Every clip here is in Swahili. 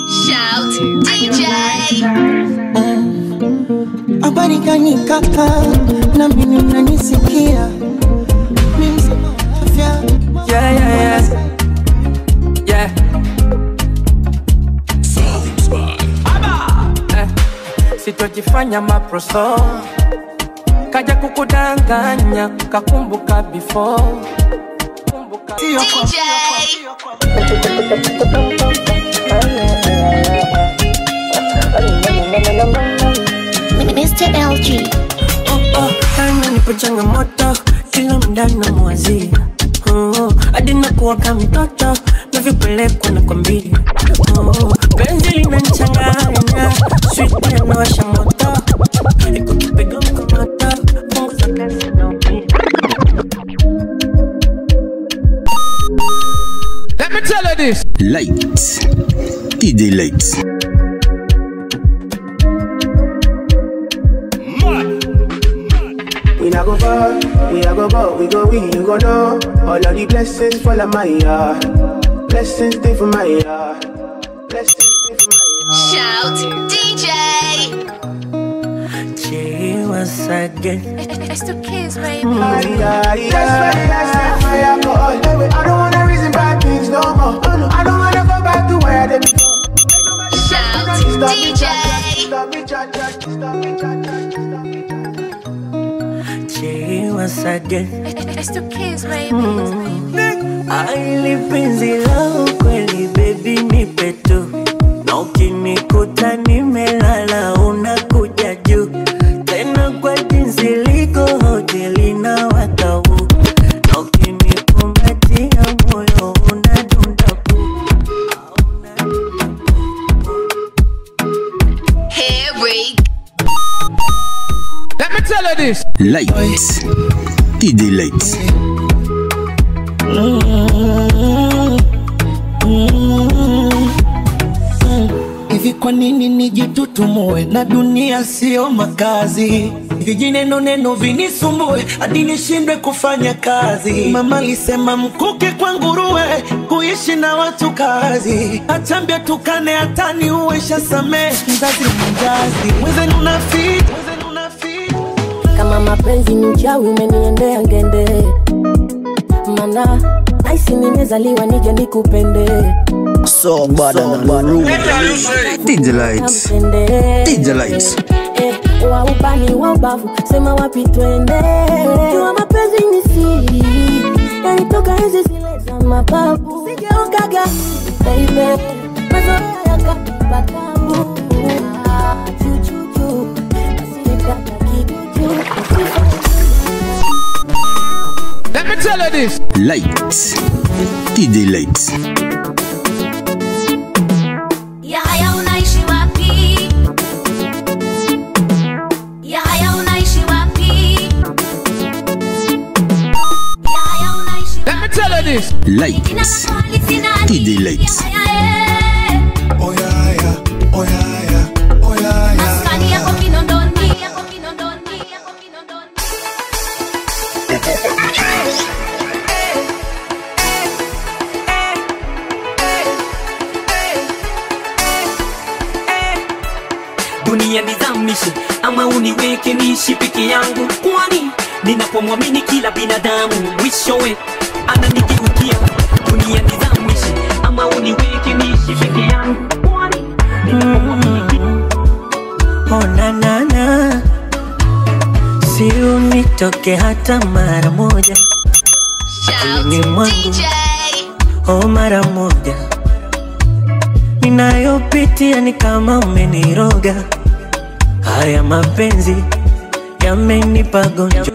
Shout DJ. Habari gani kaka, na mimi mnanisikia? Mimi sema afya. Yeah. Sitojifanya maproso, kaja kukudanganya, kakumbuka before. DJ. Mr. LG. Kama nipo changamoto, kila mda na mwazia. Hadi nakuwa kama mtoto, navyopelekwa na kwambia. Penzi linanichanganya, sweet yanawasha moto. Iko kipigo mkomoto, punguza kasi na upia. Let me tell you this. Lights. DJ Lights. We not go far, we not go far, we go win, you go know. All of the blessings fall on my yard. Blessings stay for my yard. Blessings stay for my yard. Shout DJ. Once again. It's the kids, baby. That's why I my alcohol. I don't wanna reason bad things no more. I don't wanna go back to where I did before. Shout DJ. Stop me, stop me. Once again. It's the kids, baby. Aili penzi lao kweli baby nipe tu. Na ukinikuta nimelala unakuja juu. Tena kwa jinsi liko hoteli na watau. Na ukinikumbatia moyo unadunda pu. Here we Let me tell you this. Lights. DJ Lights. Hivi kwa nini nijitutumue na dunia sio makazi? Vijineno neno vinisumbue hadi nishindwe kufanya kazi. Mama alisema mkuke kwa nguruwe, kuishi na watu kazi. Achambia tukane hatani uwesha same, mzazi mzazi. Mwezenu nafit, kama mapenzi ni uchawi umeniendea ngende. Mana naisi nimezaliwa nije nikupende. So bad on the room. DJ Lights. DJ Lights. Wa upani wa ubavu, sema wapi twende. Jua mapenzi ni siri, yanitoka hizi zile za mababu. Sijaokaga, baby, mazoea yakanipa tabu. Chuchuchu, asinipata kiduchu. Let me tell you this. Lights. DJ Lights. Yaya unaishi wapi? Yaya unaishi wapi? Yaya unaishi wapi? Let me tell you this. Lights. DJ Lights. Oh yeah, oh yeah, oh yeah. Maskani yako Kinondoni, yako Kinondoni, yako Kinondoni. Dunia nizamishe ama uniweke niishi peke yangu, kwani ninapomwamini kila binadamu mwishowe ananigeukia. Dunia nizamishe ama uniweke niishi peke yangu, kwani ninapomwamini Oh na na na, si unitoke hata mara moja. Shout Ni mwangu. DJ. Oh mara moja. Ninayopitia ni kama umeniroga. Haya mapenzi yamenipa gonjwa.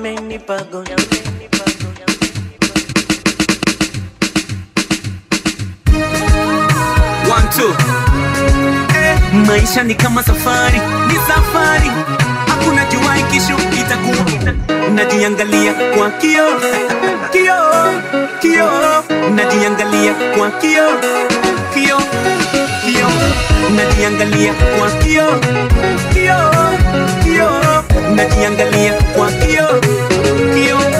One, two. Maisha ni kama safari, ni safari. Hakuna jua kesho itakuwa. Najiangalia kwa kioo, kioo, kioo. Najiangalia kwa kioo, kioo, kioo. Najiangalia kwa kioo, kioo, kioo. Najiangalia kwa kioo, kioo,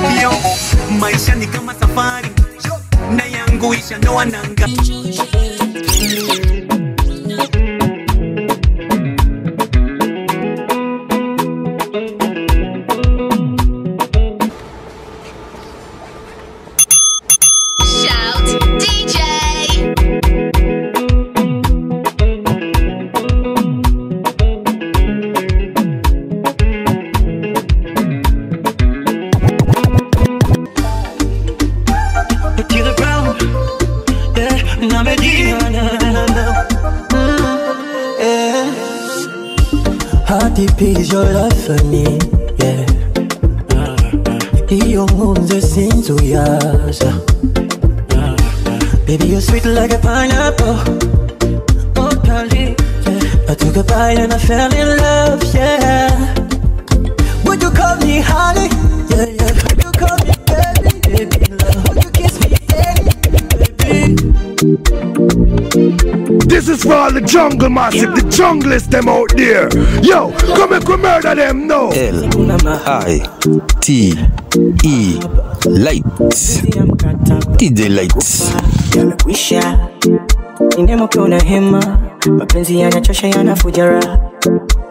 kioo. Maisha ni kama kisha noa nanga. Shout DJ. Otile Brown, yeah, na Medina, yeah. How deep is your love for me, yeah. Iyo nkunze sinzuyaza. Baby, you're sweet like a pineapple. Oh, darling, yeah. I took a bite and I fell in love, yeah. Would you call me honey? Yeah, yeah. Would you call me baby? Baby, love. Would you kiss me, baby? This is for all the jungle massive, the junglers them out there. Yo, come and murder them now. L-I-T-E Lights DJ Lights. Yamekwisha indemo kuna hema, mapenzi yanachosha yanafuja raha,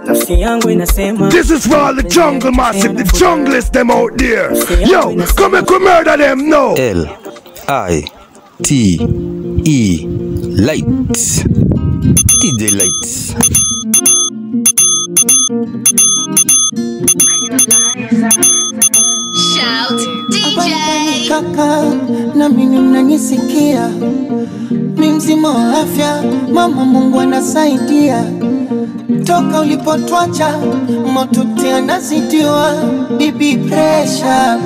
nafsi yangu inasema. This is for all the jungle massive, the junglers them out there. Yo, come and murder them now. L-I-T-E Lights DJ Lights. Shout DJ. Kaka na mimi mnanisikia, mimi mzima wa afya, mama Mungu anasaidia. Toka ulipotwacha motuti anazidiwa, bibi pressure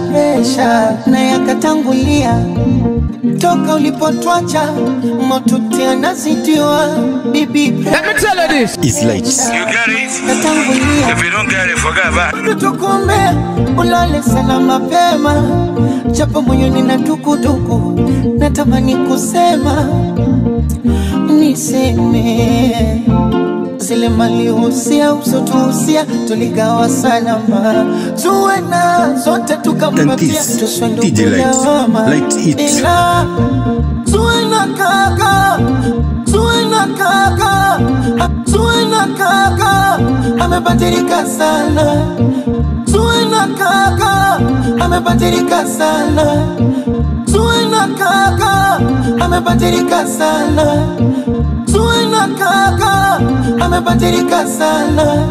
na yakatangulia. Toka ulipotwacha motuti anazidiwa, bibi pressure. Let me tell you this. It's Lights. You get it? Katangulia. If you don't get it, forget about it. Tukumbea ulale sana mapema, japo moyoni na dukuduku, natamani kusema niseme zile mali usia usotuhusia tuligawa salama, tuwe na zote tukampatia, tuswendo kuyawama, ila tuwe na kaka, tuwe na kaka, tuwe na kaka, amebadilika sana. Tuwe na kaka, amebadilika sana. Tuwe na kaka, amebadilika sana. Tuwe na kaka, amebadilika sana.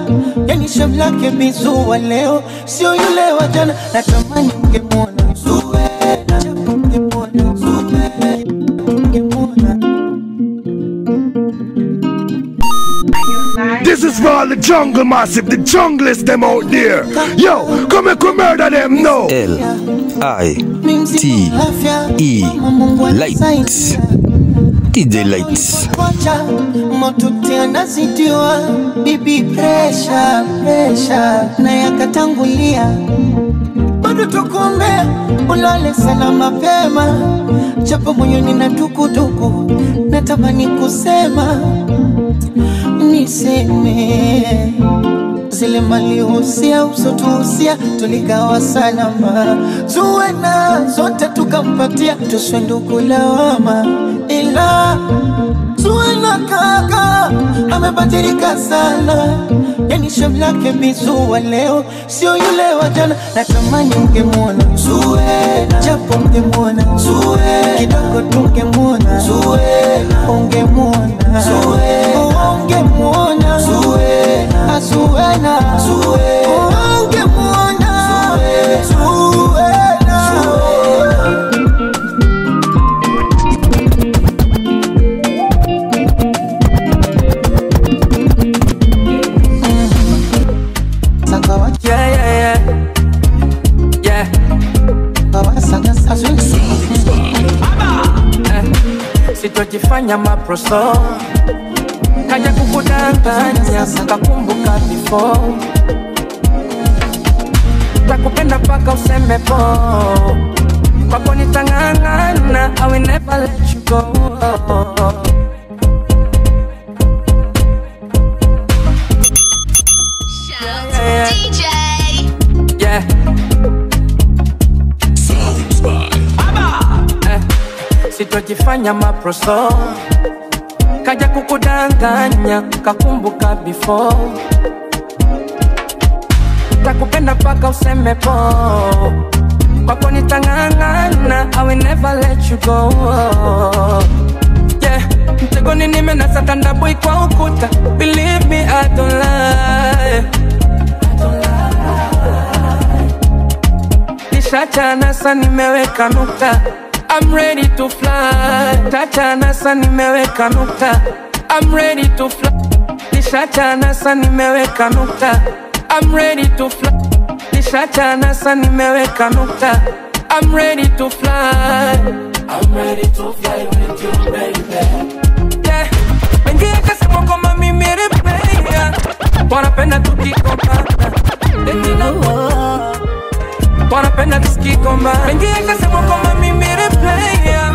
Yani shabu lake bizu wa leo, sio yule wa jana. Natamani ungemwona Zuwena, ungemwona Zuwena, ungemwona. This is for all the jungle massive, the junglers them out there. Yo, come and murder them now. L-I-T-E Lights DJ Lights. Motuti anazidiwa, bibi pressure na yakatangulia. Bado tukumbea ulale sana mapema, japo moyoni na dukuduku, natamani kusema niseme zile mali usia usotuhusia tuligawa salama, tuwe na zote tukampatia, tuswendo kulawama, ila tuwe na kaka, amebadilika sana. Yani shabu lake bizu wa leo, sio yule wa jana. Natamani ungemwona Zuwena, japo ungemwona Zuwena, kidogo tungemwona Zuwena, ungemwona Zuwena, ungemwona Zuwena, Zuwena, ungemwona Zuwena. Sitojifanya maproso, kaja kukudanganya, kakumbuka before. Takupenda paka useme po, kwako nitangangana, I will never let you go. Shout DJ. kutojifanya maproso, kaja kukudanganya kakumbuka before. Takupenda paka useme po, kwako nitangangana, I will never let you go. Yeah, mtegoni nimenasa tandabui kwa ukuta. Believe me, I don't lie. Nishachana sa nimeweka nukta, I'm ready to fly. Tachana sa nimeweka nukta, I'm ready to fly. Nishachana sa nimeweka nukta, I'm ready to fly. Nishachana sa nimeweka nukta, I'm ready to fly. I'm ready to fly with you, baby. Yeah, mengia kasema kama mimi replaya, wanapenda tukikombana. Wanapenda tukikombana. Mengia kasema kama mimi replaya,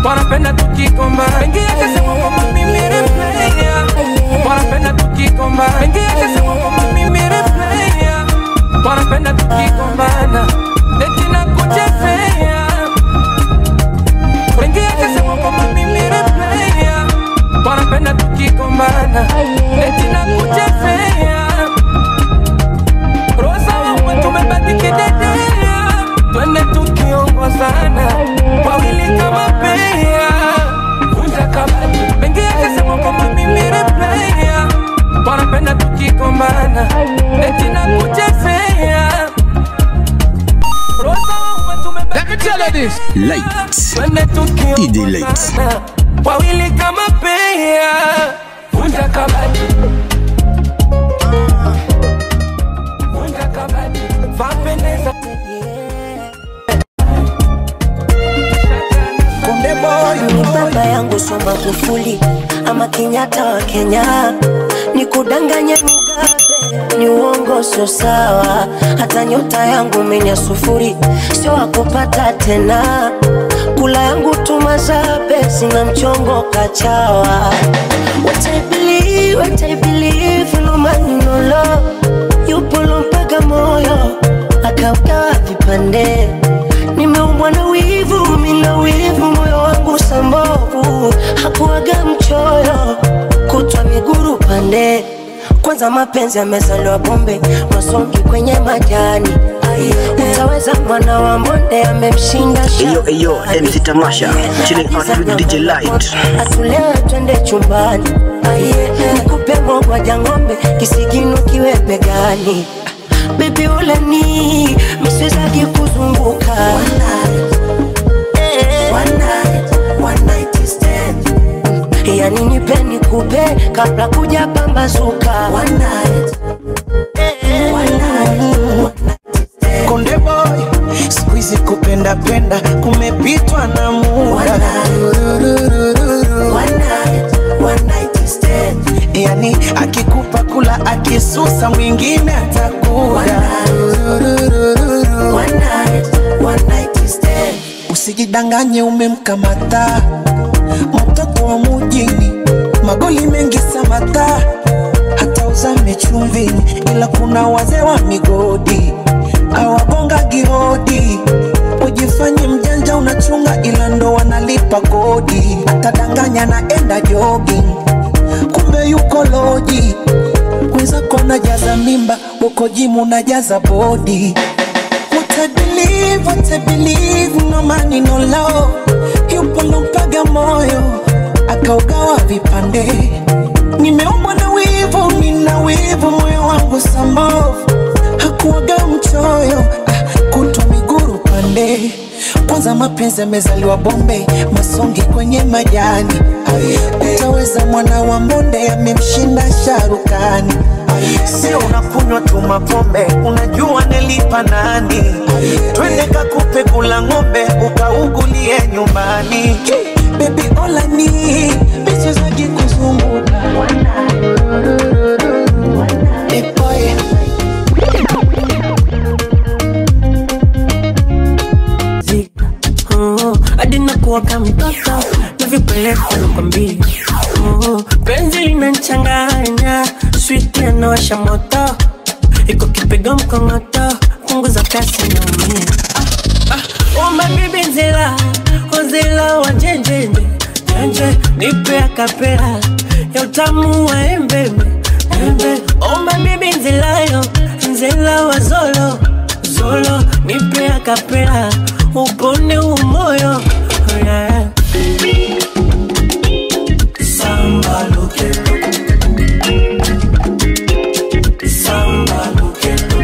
wanapenda tukikombana. Mengia kasema kama mimi replaya, wanapenda tukikombana. Mengia kasema kama mimi replaya, wanapenda tukikombana. Eti nakuchezea. Mengia kasema kama mimi replaya, wanapenda tukikombana. Eti nakuchezea. Rosa wangu tumebaki kidedea, twende tukiongozana, wawili kama pea, kunja kabati. Mengia kasema kama mimi replaya, wanapenda tukikombana. Eti nakuchezea. Rosa wangu tumebaki kidedea, twende tukiongozana, wawili kama pea, kunja kabati. Konde boy, ni baba yangu soma kufuli ama Kenyatta wa Kenya, ni kudanganye Mugabe, ni uongo sio sawa. Hata nyota yangu menya sufuri, sio wakupata tena. Kula yangu tumazabe, sina mchongo kachawa. What I believe, no man no love. Yupo mpaka moyo, akaugawa vipande. Nimeumbwa na wivu, mina wivu, moyo wangu sambovu. Hakuwaga mchoyo, kutwa miguru pande. Kwanza mapenzi yamezaliwa bombe, masongi kwenye majani. Utaweza mwana wa mbonde amemshinda shaka. Eyo, MC Tamasha, chilling out with DJ Light. Atulewe twende chumbani, nikupe mogwa jangombe, kisigino kiwe begani. Baby ulani, miswezaki kuzunguka. One night stand. Yani nipe nikupe, kabla kuja pambazuka. One night. Konde boy, squeeze kupenda penda, kumepitwa na muda. One night stand. Yani akikupa kula, akisusa mwingine atakuda. One night stand. Usijidanganye umemkamata mtoto wa mujini, magoli mengi samata, hata uzame chumvini, ila kuna wazee wa migodi awagonga gihodi. Ujifanye mjanja unachunga, ila ndo wanalipa kodi. Atadanganya naenda jogging, kumbe yuko loji. Weza kona jaza mimba, uko jimu na jaza body. What I believe, no money no love. Yupo mpaga moyo, akaugawa vipande. Nimeumbwa na wivu, mina wivu, moyo wangu sambovu. Hakuwaga mchoyo, kutwa miguru pande. Kwanza mapenzi yamezaliwa bombe, masongi kwenye majani. Utaweza mwana wa mbonde amemshinda sharukani. Sio unakunywa tu mapombe, unajua nilipa nani. Twende kakupe kula ng'ombe, ukaugulie nyumbani. Baby all I need, miswezaki kuzunguka. Hey boy, hadi nakuwa kama mtoto na vipeleko nakwambia. Penzi linanichanganya, sweet yanawasha moto, iko kipigo mkongoto, punguza kasi naumia. Oh my baby nzela, ozela wa jenje nipe akapela ya utamu wa embebe embebe. Oh my baby nzilayo, nzila wa zolo zolo, nipe akapela upone umoyo, oh yeah. Samba loketo, samba loketo,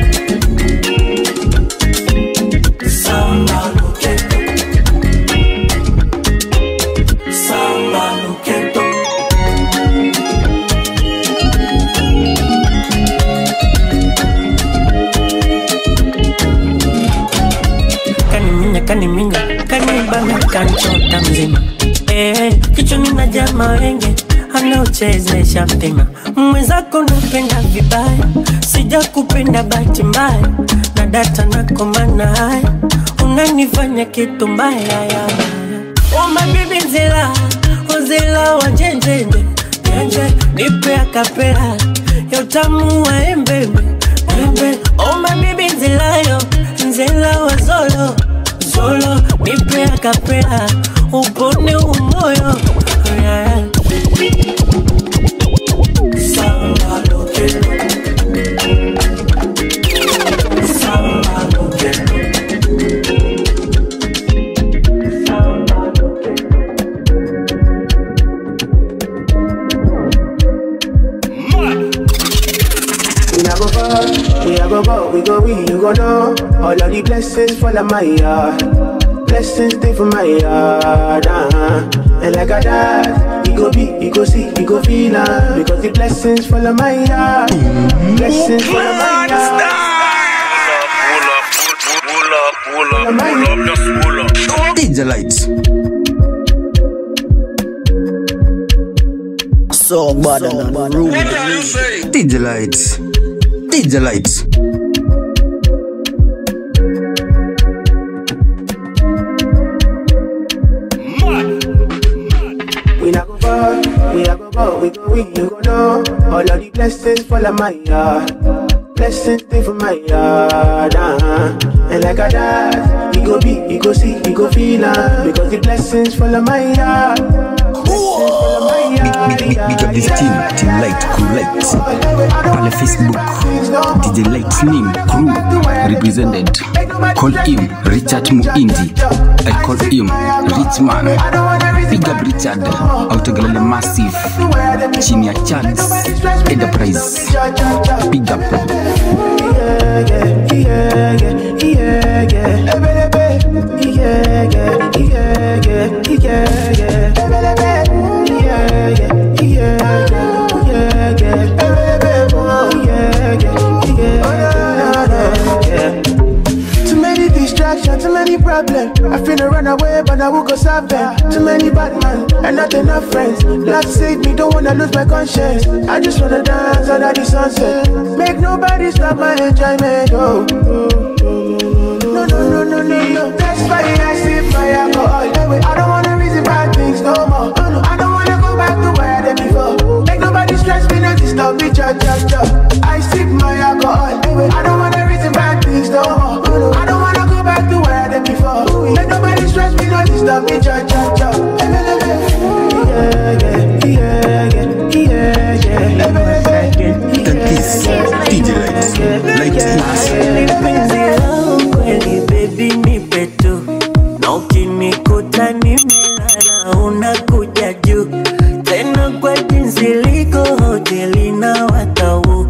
samba loketo, samba loketo. Kaniminya, kanibana, kanchota mzima. Kichwani na jama wenge anaochezesha mpima. Mwenzako napenda vibaya, sija kupenda bahati mbaya. Na data nakomana haya, unanifanya kitu mbaya ya. Oh my baby nzela, nzela wa jenjenje jenje, nipe akapela ya utamu wa embebe embebe. Oh my baby nzela, nzela wa zolo zolo, nipe akapela upone umoyo, yeah. Samba loketo, samba loketo, samba loketo. We go, you go know. All of the blessings fall on my yard. Blessings stay for my yard, And like I died, you go be, you go see, you go feel because the blessings fall on my yard. Blessings fall on my yard. Pull up, DJ Lights. So bad and rude. DJ Lights. DJ Lights. We go, you go know. All of the blessings fall on my yard. Blessings stay for my yard, And like I died, you go be, you go see, you go feel because the blessings fall on my yard. Big up this team Light, Crew Light. Pale Facebook, DJ Light's name, Crew, represented. Call him Richard Muindi. I call him Richman. Big up Richard, Autogalele Massive. Chini ya Charles Enterprise. Big up. Too many distractions, too many problems. I finna run away, but I will go solve them. Too many bad men and not enough friends. Love save me, don't wanna lose my conscience. I just wanna dance under the sunset. Make nobody stop my enjoyment. Oh. No. That's why I sip my alcohol. I don't wanna reason bad things no more. I don't wanna go back to where I did before. Make nobody stress me, not disturb me, cha. I sip my alcohol. I don't wanna reason bad things no more. I don't wanna go back to where I did before. Make nobody stress me, not disturb me, cha. And this DJ Lights, Light Kweli baby nipe tu, na ukinikuta nimelala unakuja juu. Tena kwa jinsi liko hoteli na watau,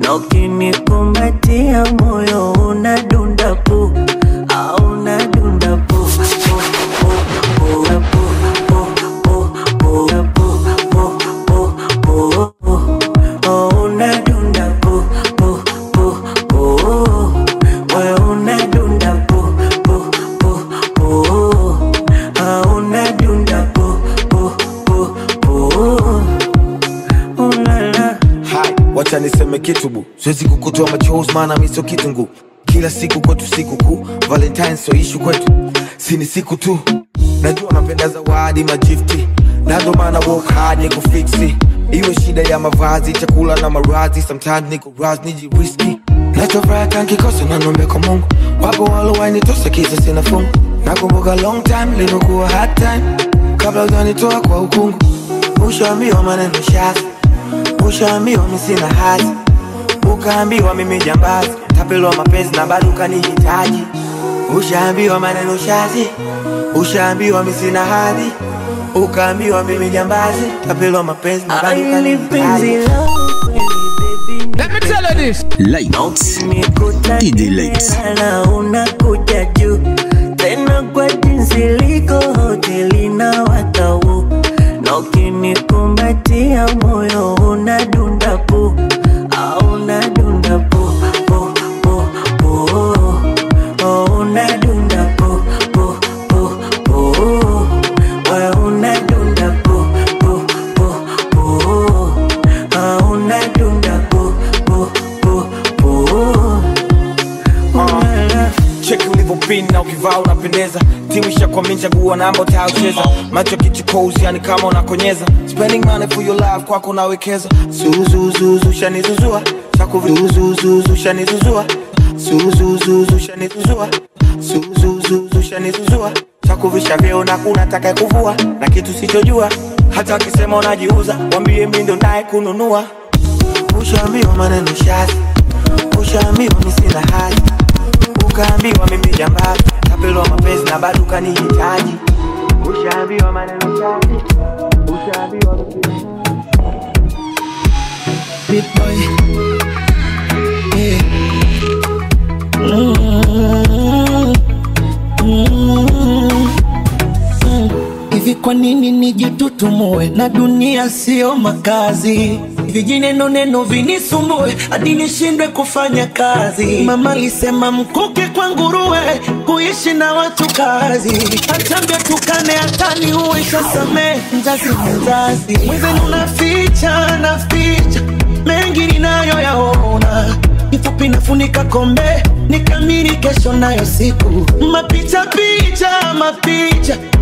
na ukinikumbatia moyo unadunda pu, unadunda pu. Niseme kitubu, siwezi kukutoa machozi maana mimi sio kitungu. Kila siku kwetu siku kuu, Valentine so issue kwetu. Si ni siku tu. Najua napenda zawadi magifti. Na ndo maana work hard niko fixi. Iwe shida ya mavazi, chakula na marazi, sometimes niko raz nijiriski. Nachofuraha kankikosa na nombe kwa Mungu. Wapo walowainitosa kisa sina fungu. Nakumbuka long time, linokuwa hard time. Kabla ujanitoa kwa ukungu. Ushaambiwa maneno shazi, ushaambiwa mimi sina hati, ukaambiwa mimi jambazi, tapelwa mapenzi na bado ukanihitaji. Ushaambiwa maneno shazi, ushaambiwa mimi sina hati, ukaambiwa mimi jambazi, tapelwa mapenzi na bado ukanihitaji. Let me tell you this. Lights, DJ Lights. Unakuja juu tena kwa jinsi liko hoteli na watau, na ukinikumbatia moyo unadunda pu, unadunda pu, pu, pu, pu, unadunda pu, pu, pu, pu, unadunda pu, pu, pu, pu, unadunda pu, pu, pu, pu. Cheki ulivyopina ukivaa unapendeza, timu ishakwamini chaguo namba utacheza, macho kichukozi yani kama unakonyeza, spending money for your life kwako nawekeza. Zuzuzuzu shanizuzua, chakuvizuzuzu shanizuzua, zuzuzuzu shanizuzua, zuzuzuzu shanizuzua, chakuvisha vyeo na kuna taka kuvua na kitu sichojua, hata wakisema unajiuza wambie mimi ndo naye kununua. Ushaambiwa maneno shazi, ushaambiwa mimi sina hati, ukaambiwa mimi jambazi, tapelwa mapenzi na bado ukanihitaji. Ushaambiwa maneno chache, ushaambiwa mimi big boy, yeah. Hivi kwa nini nijitutumue na dunia sio makazi? Vijineno neno vinisumbue hadi nishindwe kufanya kazi. Mama alisema mkuke kwa nguruwe, kuishi na watu kazi. Atambia tukane hatani uisha same mzazi mzazi. Mwenzenu naficha mengi ninayo yaona, kifupi nafunika kombe nikamiri kesho nayo siku. Mapicha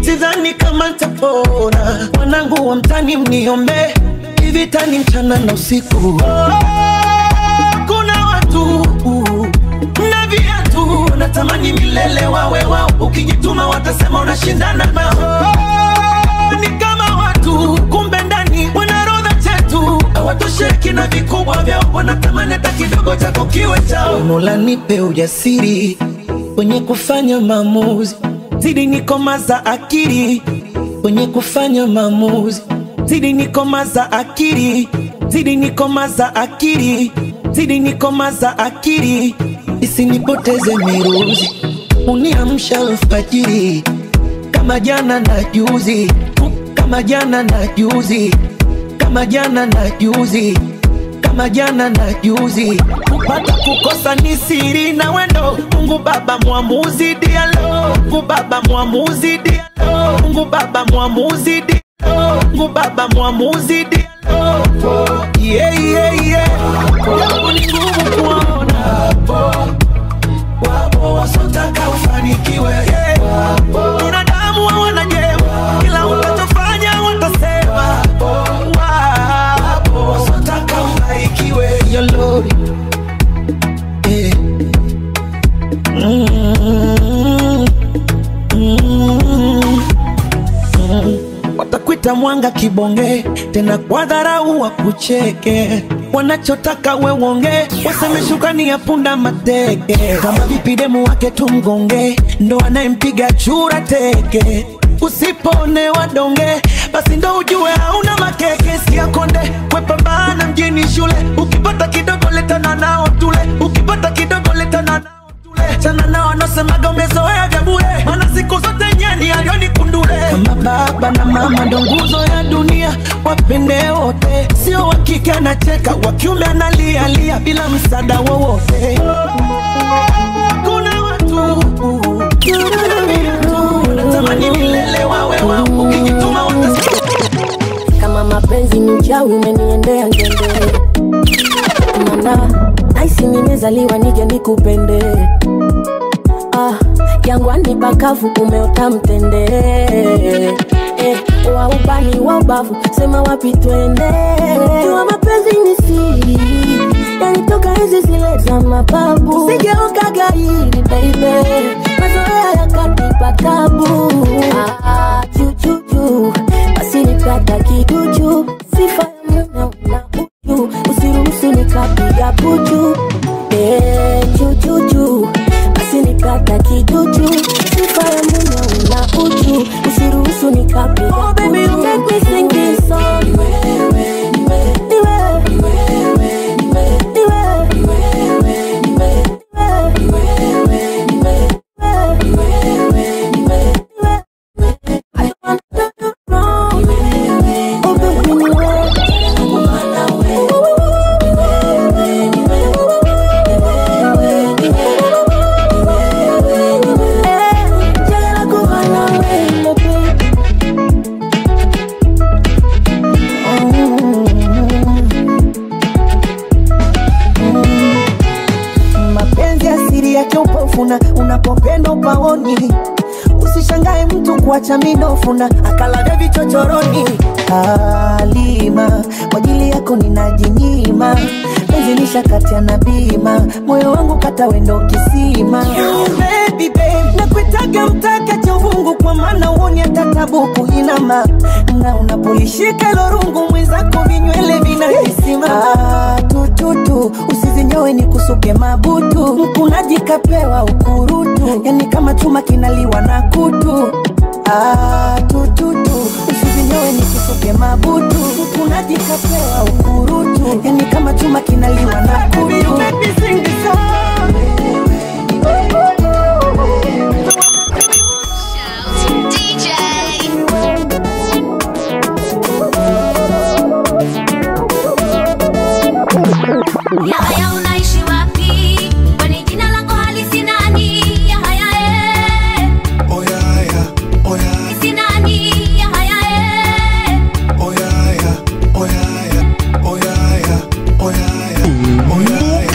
sidhani kama nitapona. Wanangu wa mtani mniombe, hivi tani mchana na usiku. Kuna watu na viatu natamani milele wawe wao, ukijituma watasema unashindana nao. Ni kama watu kumbe ndani wanarodha chetu, hawatosheki na vikubwa vyao, wanatamani hata kidogo chako kiwe chao. Mola nipe ujasiri kwenye kufanya maamuzi, zidi nikomaza akili kwenye kufanya maamuzi, zidi nikomaza akili, zidi nikomaza akili, zidi nikomaza akili, isinipoteze miruzi, uniamsha alfajiri kama jana na juzi, kama jana na juzi, kama jana na juzi, kama jana na juzi. Kupata kukosa ni siri na wendo, Mungu Baba mwamuzi dialo, Mungu Baba mwamuzi dialo, Mungu Baba mwamuzi dialo, Mungu Baba mwamuzi dialo. Yeah yeah yeah, yangu ni ngumu kuona wapo wasotaka ufanikiwe. Binadamu wanajema, kila utachofanya watasema. Wapo wasotaka ubarikiwe. Yo Lord, watakuita mwanga kibonge, tena kwa dharau wakucheke. Wanachotaka we wonge, waseme shukrani ya punda mateke. Kama vipi demu wake tumgonge, ndo anayempiga chura teke. Usipone wadonge, basi ndo ujue hauna makeke. Sikia konde, kwepambana mjini shule, ukipata kidogo letana nao tule, ukipata kidogo letana nao tule. Chana nao anosemaga umezoea vya bure, maana siku zote nyani alioni kundule. Kama baba na mama ndo nguzo ya dunia, wapende wote, sio wakike anacheka, wakiume analialia bila msaada wowote. Kuna watu natamani milele wawe wao, ukijituma watasema. Kama mapenzi ni uchawi umeniendea ngende, mana naisi nimezaliwa nije nikupende. Yangu anipakavu umeota mtende, wa ubani wa ubavu sema wapi twende. Jua mapenzi ni siri, yanitoka hizi zile za mababu. Sigeoka gairi baby, mazoea yakanipa tabu. Chuchuchu basi nipata kiduchu, moyoni. Usishangae mtu kuacha minofu na akalavya vichochoroni. Halima, kwa ajili yako ninajinyima. Penzi nishakatia na bima, moyo wangu kata wendo kisima. Baby babe, nakuitaga mtaka cha uvungu, kwa maana uoni hata tabuku inama. Na unapolishika ilo rungu mwenzako vinywele vinahisima. Tututu, usizinyowe ni kusuke mabutu. Mkunaji kapewa ukurutu, yani kama chuma kinaliwa na kutu. Tututu, usizinyowe ni kusuke mabutu. Mkunaji kapewa ukurutu, yani kama chuma kinaliwa na kutu. Yahaya unaishi wapi? Kwani jina lako halisi nani? Yahaya Oh Yahaya, oh Yahaya. halisi nani? Yahaya Oh Yahaya, oh Yahaya, oh Yahaya, oh Yahaya, oh Yahaya.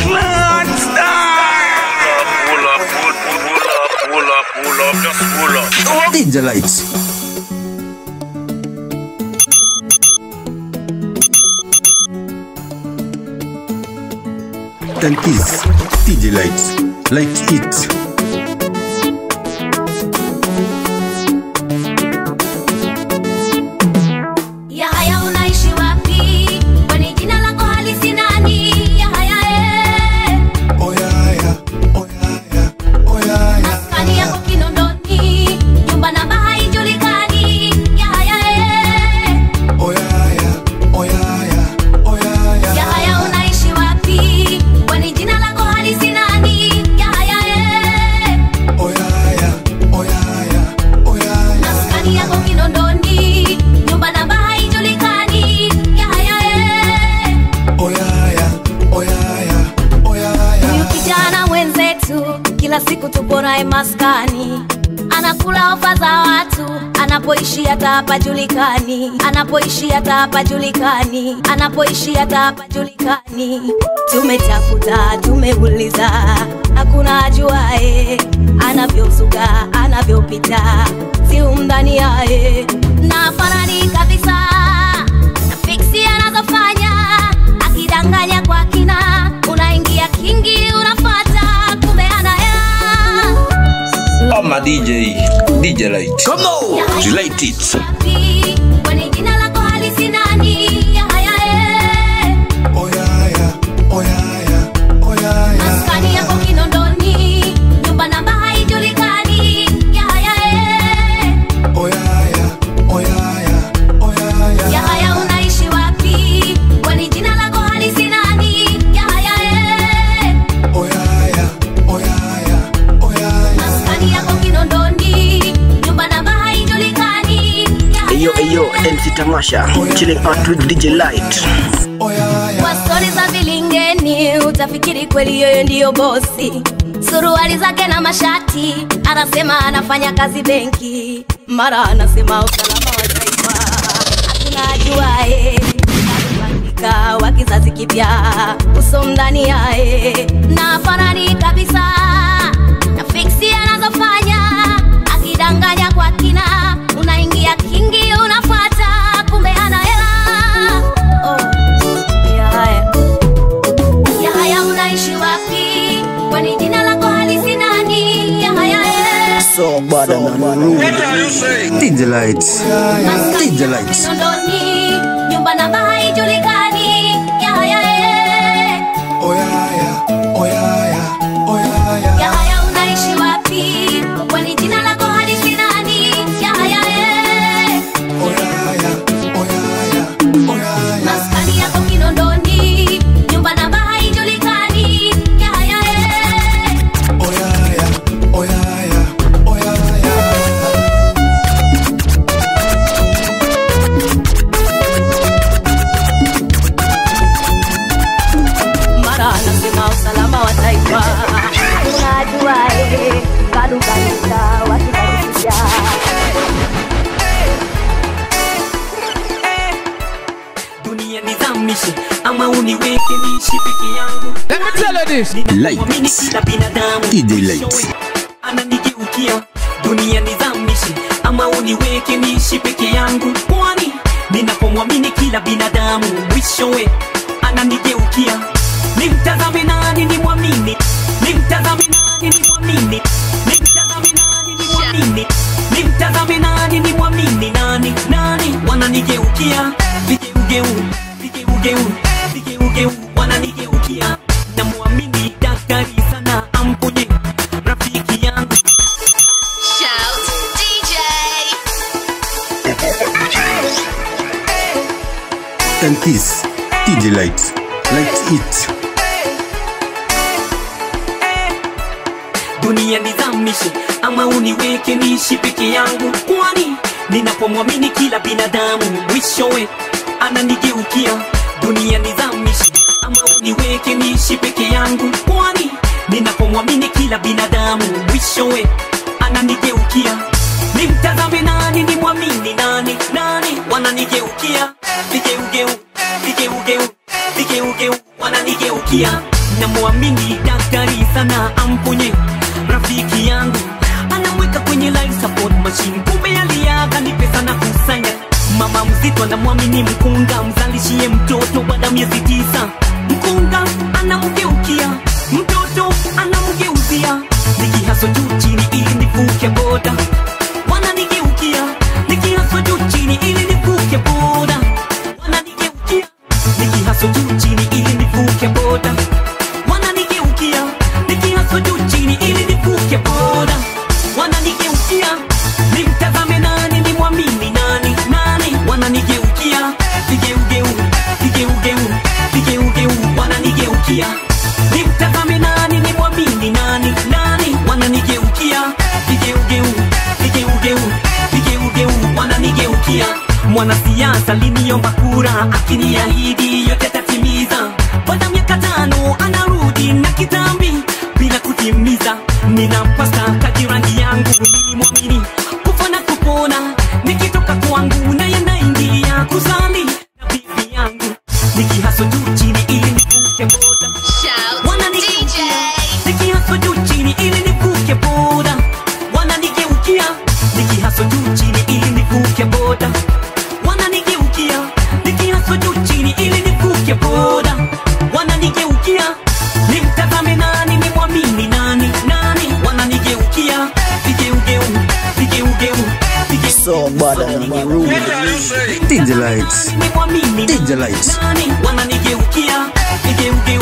Pull up, just pull up. DJ Lights. Then kiss DJ Lights. Light it. Yahaya unaishi wapi? Kwani jina lako halisi nani? Yahaya Oh Yahaya, oh Yahaya, oh Yahaya. maskani yako Kinondoni, nyumba namba haijulikani. Yahaya Oh Yahaya, oh Yahaya, oh Yahaya. Yahaya unaishi wapi? Kwani jina lako halisi nani? Yahaya Oh Yahaya, oh Yahaya, oh Yahaya. maskani yako Kinondoni, nyumba namba haijulikani. Yahaya Oh Yahaya, oh Yahaya, oh Yahaya. huyu kijana mwenzetu kila siku tupo naye maskani, anakula ofa za watu, anapoishi hata hapajulikani, anapoishi hata hapajulikani, anapoishi hata hapajulikani. Tumetafuta, tumeuliza, hakuna ajuae anavyozuka, anavyopita, si umdhani yae na farani kabisa na fiksi anazofanya, akidanganya kwa kina, unaingia kingi unafata, kumbe ana hela. I'm a DJ Light. Come on, light it. Kwani jina lako halisi nani? Yahaya Oh Yahaya, oh Yahaya, oh Yahaya. maskani yako Kinondoni, nyumba namba haijulikani. Yahaya Oh Yahaya, oh Yahaya, oh Yahaya. Yahaya unaishi wapi? Kwani jina lako halisi nani? Yahaya Oh Yahaya, oh Yahaya, oh Yahaya. maskani yako Kinondoni, nyumba namba haijulikani. Ayo, MC Tamasha. Chilling out with DJ Light. Kwa stori za vilingeni utafikiri kweli yeye ndiyo bosi. Suruali zake na mashati, anasema anafanya kazi benki, mara anasema usalama wa taifa. Hakuna ajuae bandika wa kizazi kipya, uso mdani yae na farani kabisa na fiksi anazofanya, akidanganya kwa kina, unaingia kingi unafuata, kumbe ana hela. Yahaya unaishi wapi? Kwani jina lako halisi nani? Yahaya So bad and DJ Lights. DJ Lights. Kinondoni, nyumba namba haijulikani. Yahaya Oh Yahaya, oh Yahaya, oh Yahaya. Yahaya unaishi wapi? Kwani jina lako halisi nani? Yahaya Oh Yahaya, oh Yahaya, oh Yahaya. maskani yako Kinondoni, nyumba namba haijulikani. Yahaya Oh Yahaya, oh Yahaya, oh Yahaya. mara anasema usalama wa taifa. Unajuae bado kabisa wakikalisha. Dunia nizamishe ama uniweke niishi peke yangu. Let me tell you this. Lights. DJ Lights. Ananigeukia dunia nizamishe ama uniweke niishi peke yangu, kwani ninapomwamini kila binadamu mwishowe ananigeukia. Nimtazame nani nimwamini, nimtazame nani nimwamini, nimtazame nani nimwamini, nimtazame nani nimwamini, nani wananigeukia. Vigeugeu, vigeugeu, vigeugeu wananigeukia. Namwamini daktari sana amponye rafiki yangu. Shout DJ. And this DJ Light, light it. Dunia nizamishe ama uniweke niishi peke yangu, kwani ninapomwamini kila binadamu mwishowe ananigeukia. Dunia nizamishe ama uniweke niishi peke yangu, kwani ninapomwamini kila binadamu mwishowe ananigeukia. Nimtazame nani nimwamini, nani wananigeukia. Vigeugeu, vigeugeu, vigeugeu wananigeukia. Namwamini daktari sana amponye rafiki yangu, anamweka kwenye life support machine, kumbe aliaga ni pesa na kusanya. Mama mzito anamwamini mkunga, mzalishie mtoto baada miezi 9. Mkunga anamgeukia, mtoto anamgeuzia. Nikihaso juu chini ili nivuke boda, wananigeukia. Nikihaso juu chini ili nivuke boda, wananigeukia. Nikihaso juu chini ili nivuke boda, wananigeukia. Nikihaso juu chini ili nivuke boda, wananigeukia. Nimtazame nani nimwamini, nani wananigeukia. Vigeugeu, vigeugeu, vigeugeu wananigeukia. Nimtazame nani nimwamini, nani wananigeukia. Vigeugeu, vigeugeu, vigeugeu wananigeukia. Mwanasiasa liniomba kura, akiniahidi yote tatimiza. Baada miaka 5 anarudi na kitambi bila kutimiza. Ninampasta kati rangi yangu, nilimwamini kufa na kupona. Nikitoka kwangu naye naingia kusali na bibi yangu. Nikihaso juu chini ili nivuke boda, wananigeukia. Nikihaso juu chini ili nivuke boda, wananigeukia. Nikihaso juu chini ili nivuke boda, wananigeukia. Nikihaso juu chini ili nivuke boda, wananigeukia. Nimtazame nani nimwamini, nani wananigeukia. Vigeugeu, vigeugeu, vigeugeu. So bad and rude. DJ Lights, DJ Lights. Nani wananigeukia. Vigeugeu,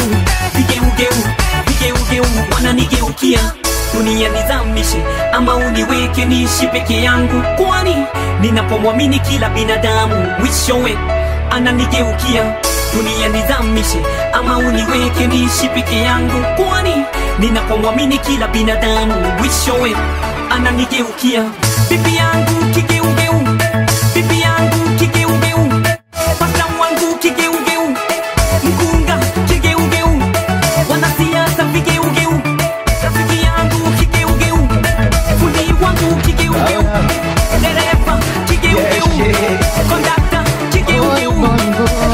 vigeugeu, vigeugeu wananigeukia. Dunia nizamishe ama uniweke niishi peke yangu, kwani ninapomwamini kila binadamu mwishowe ananigeukia. Dunia nizamishe ama uniweke niishi peke yangu, kwani ninapomwamini kila binadamu mwishowe ananigeukia. Bibi yangu kigeugeu, bibi yangu kigeugeu, pasta wangu kigeugeu, mkunga kigeugeu, wanasiasa vigeugeu, rafiki yangu kigeugeu, fundi wangu kigeugeu, dereva kigeugeu, kondakta kigeugeu,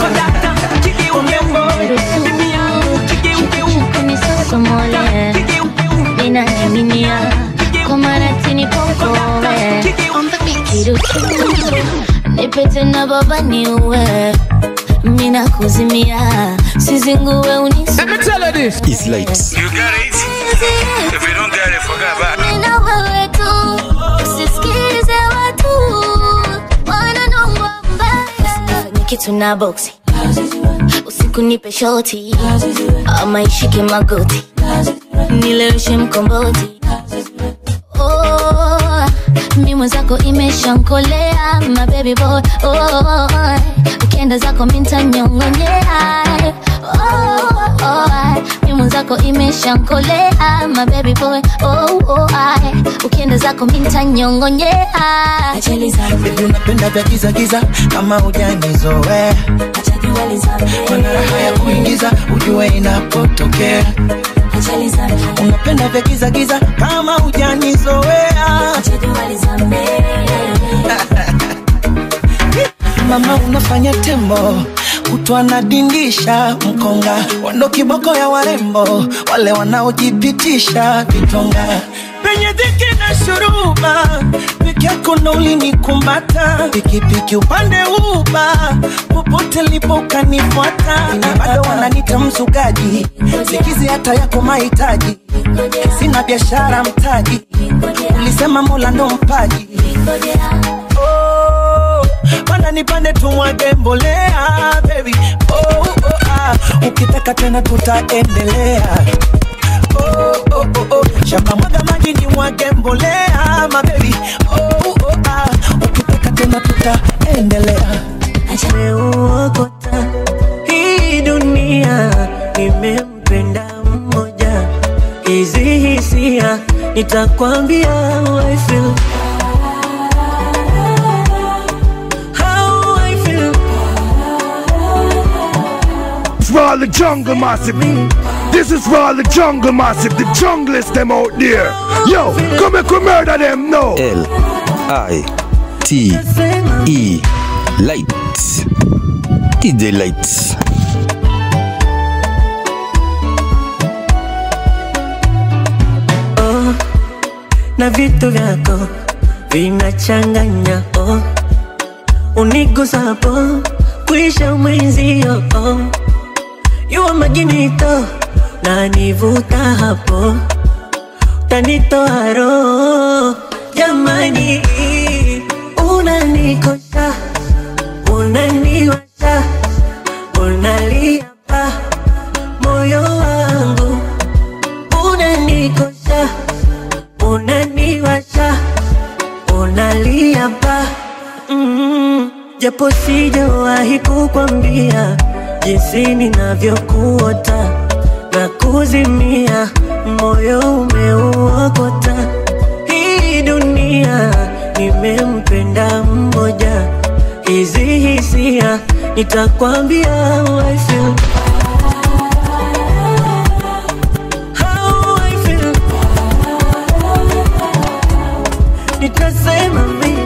kondakta kigeugeu, bibi yangu kigeugeu, Kunisosomole ninaniminia kwa maratini pokowe kiruchu nipete na baba niuwe mina kuzimia sizinguwe unisi. Let me tell you this. It's lights. You got it? If you don't get it, forget about it. Nina wewe tu usisikize watu wananongwa mbaya. Ni kitu na boxi usiku nipe shoti ama ishike magoti nileweshe mkomboti. Oh, mi mwenzako imeshankolea my baby boy. Oh, ukienda zako minta nyongonyea. Oh, mi mwenzako imeshankolea my baby boy. Oh, ukienda zako minta nyongonyea. Baby unapenda vya giza giza kama hujanizoea. Mana raha ya kuingiza ujue inapotokea. Unapenda vya giza giza kama hujanizoea. Mama unafanya tembo kutwa na dindisha mkonga, wando kiboko ya warembo wale wanaojipitisha vitonga. Penye dhiki na shuruba peke yako ndo ulinikumbata, pikipiki upande uba, popote lipo ukanifuata. Bado wananiita mzugaji, sikizi hata yako mahitaji, sina biashara mtaji, ulisema Mola ndo mpaji. Panda nipande tumwage mbolea baby, ukitaka tena tutaendelea. Shamba mwaga maji ni mwage mbolea my baby, ukitaka tena tutaendelea. Nimeuokota hii dunia, nimempenda mmoja, hizi hisia nitakwambia how I feel. For all the jungle massive. This is for all the jungle massive. The junglers them out there. Yo, come and murder them now. L-I-T-E Lights. DJ Lights. Oh, na vitu vyako vinachanganya. Oh, unigusapo kuisha mwenzio. Oh, yuwa maginito na nivuta hapo, tanitoa roho. Jamani, unanikosha, unaniwasha, unalia pa moyo wangu. Unanikosha, unaniwasha, unalia pa japo sijawahi kukwambia jinsi ninavyokuota na kuzimia, moyo umeuokota. Hii dunia nimempenda mmoja, hizi hisia nitakwambia how I feel. How I feel. Nitasema mimi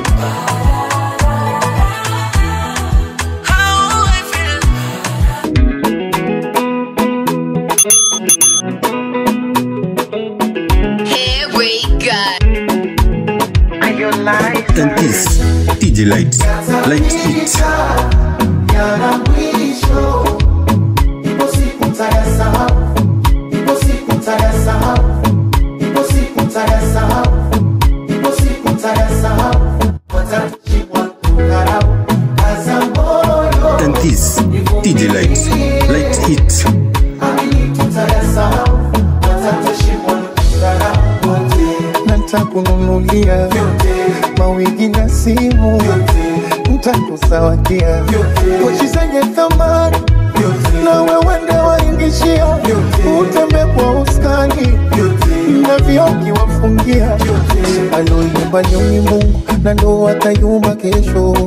and this DJ Lights. Light it. And this DJ Lights. Light it. Nitakununulia mawigi na simu, nitakusawadia pochi zenye thamani, na wewe ndio waingishia, utembe kwa uskani na vioki wafungia. Aloyumba ni Mungu na ndo atayumba kesho,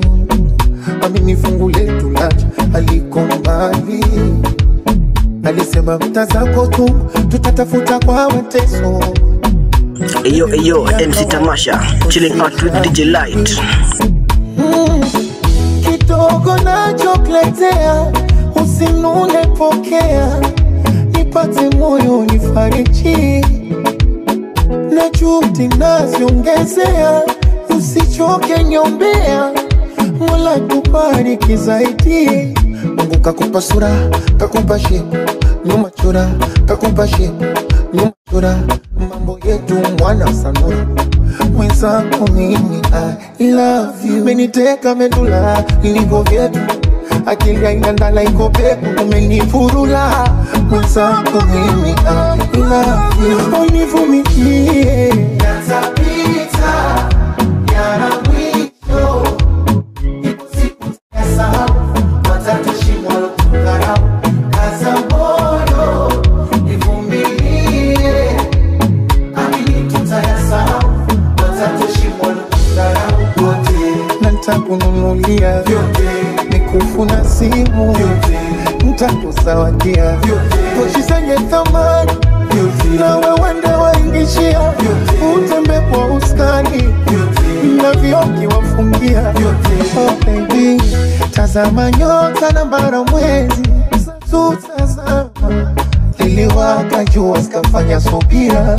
amini fungu letu lacha aliko mbali. Alisema mta zako tu tutatafuta kwa mateso. Eyo, MC Tamasha, chilling out with DJ Light. Kidogo nachokuletea, usinune pokea, nipate moyo nifariji, na juhudi naziongezea, usichoke nyombea, Mola kubariki zaidi. Mungu kakupa sura, kakupa shepu, nyuma chora, kakupa shepu, nyuma chora, mambo yetu mwana sanura. Mwenzako mimi I love you, meniteka medula iliko vyetu, akili haina ndala iko peku, umenifurula. Mwenzako mimi I love you, univumilie yatapita, yana mwisho, ipo siku tutasahau, watatushimwa lotukarau, kaza moyo, nivumilie, amini tutayasahau, watatushimwa lotukarau wote. Na nitakununulia vyote, nikufuna simu vyote, nitakusawadia vyote, pochi zenye thamani vyote, na wewe ndio waingishia, utembe kwa uskani na vioki wafungia vyote. Oh baby, tazama nyota na bara mwezi, tutazama liliwaka jua zikafanya subira,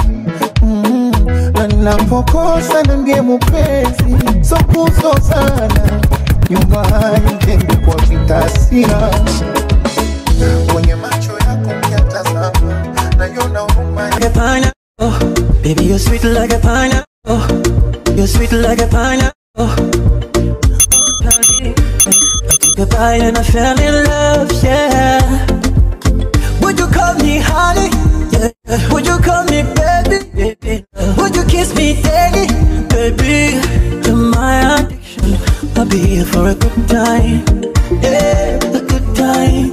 na napokosa na ndiye mupenzi, so kuzo sana nyumba haijengwi kwa vitasira. Kwenye macho yako mkiatazama naiona huruma. Like a pineapple, baby you're sweet like a pineapple, you're sweet like a pineapple. I took a bite and I fell in love, yeah. Would you call me honey? Yeah. Would you call me baby? Would you kiss me daily? Baby, you're my addiction. I'll be here for a good time. Yeah, a good time.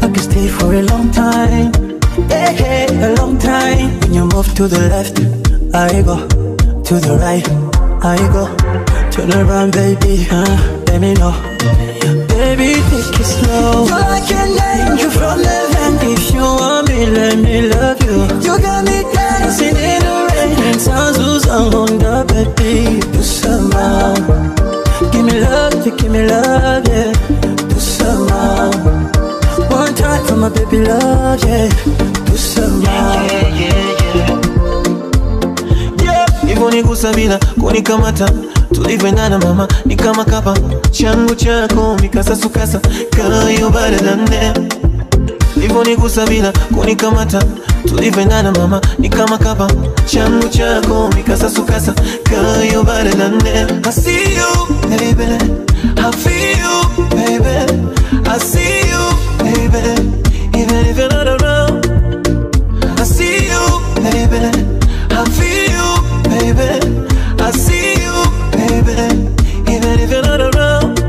I can stay for a long time. Yeah, a long time. When you move to the left, I go. To the right, I go. Turn around, baby, let me know. Baby, take it slow. You're like an angel from heaven. If you want me, let me love you. You got me dancing in the rain. And sounds who's on the baby. Do some more. Give me love, you give me love, yeah. Do some more. One time for my baby love, yeah. Do some more. Hivyo nigusa bila kunikamata, tulivyoendana mama ni kama kapa, changu chako mikasasukasa kayo better than them. Hivyo nigusa bila kunikamata, tulivyoendana mama ni kama kapa, changu chako mikasasukasa kayo better than them. I see you baby, I feel you baby, I see you baby, even if you're not around. I see you baby, I feel you baby, I see you baby, even if you're not around.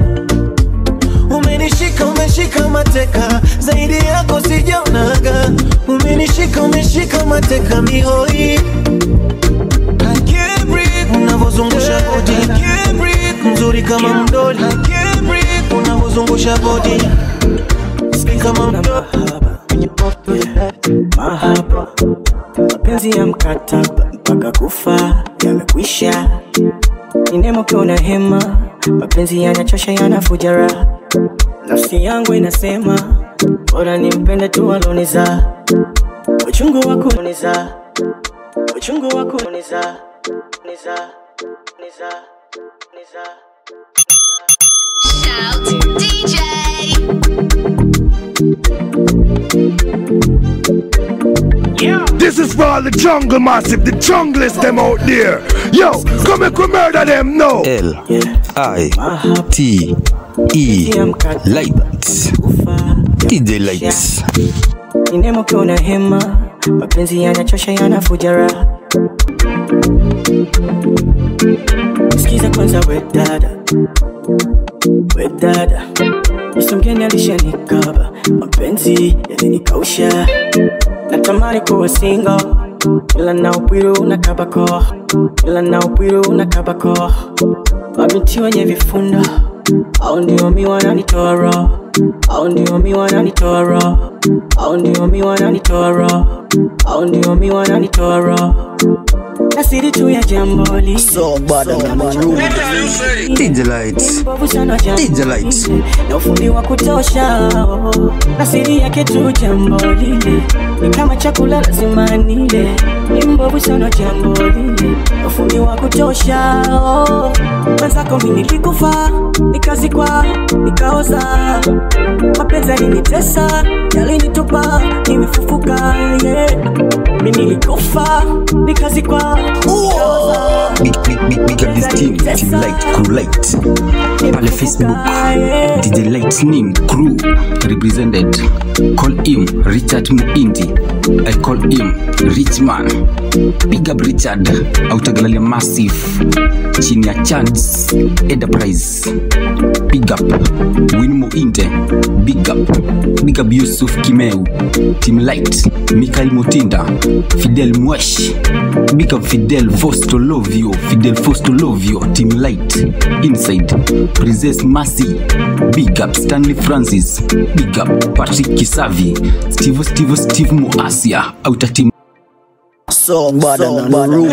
Umenishika, umeshika mateka, zaidi yako sijaonaga. Umenishika, umeshika mateka mihoi. I can't breathe, unavozungusha body. I can't breathe, mzuri kama mdoli. I can't breathe, unavozungusha body. Skin kama mdoli. Mahaba, mapenzi ya mkataba mpaka kufa yamekwisha. Ninemo kiona hema, mapenzi yanachosha yanafujara. Nafsi yangu inasema bora nimpende tu aloniza. Uchungu wako uniza, uchungu wako uniza, niza, niza, niza. Shout DJ. This is for all the jungle massive, the junglist them out there. Yo, come and come murder them now. L-I-T-E Lights DJ Lights. Ninemo kiona hema, mapenzi yanachosha yanafujara. Sikiza kwanza we dada, we dada. Yesu mgeni alishanikaba, mapenzi yalinikausha. Natamani kuwa single, ila na upwiru na kabako, ila na upwiru na kabako. Mabinti wenye vifunda, au ndio mi wananitoa roho, au ndio mi wananitoa roho, au ndio mi wananitoa roho, au ndio mi wananitoa roho. Nasiri tu ya jambo li so bad on the room. DJ Lights, DJ Lights. Na ufundi wa kutosha. Nasiri yake tu jambo lile, ni kama chakula lazima nile. Ni mbovu sana jambo lile, na ufundi wa kutosha. Mwenzako mimi nilikufa, nikazikwa, nikaoza. Mapenzi yalinitesa, yalinitupa, nimefufuka, yeah. Mimi nilikufa, nikazikwa. Big up this team, Team Light, Crew Light. Pale Facebook, DJ Light's name, Crew, represented. Call him Richard Muindi. I call him Rich Man. Big up Richard, Autagalalia Massive. Chini ya Chance, Enterprise. Big up Win Muinde. Big up Yusuf Kimeu. Team Light, Mikael Mutinda. Fidel Mwesh. Big up Fidel Fostolovio. Fidel Fostolovio. Team Light, Inside. Princess Mercy. Big up Stanley Francis. Big up Patrick Kisavi. Steve Moasia. Outer team. So bad on the room.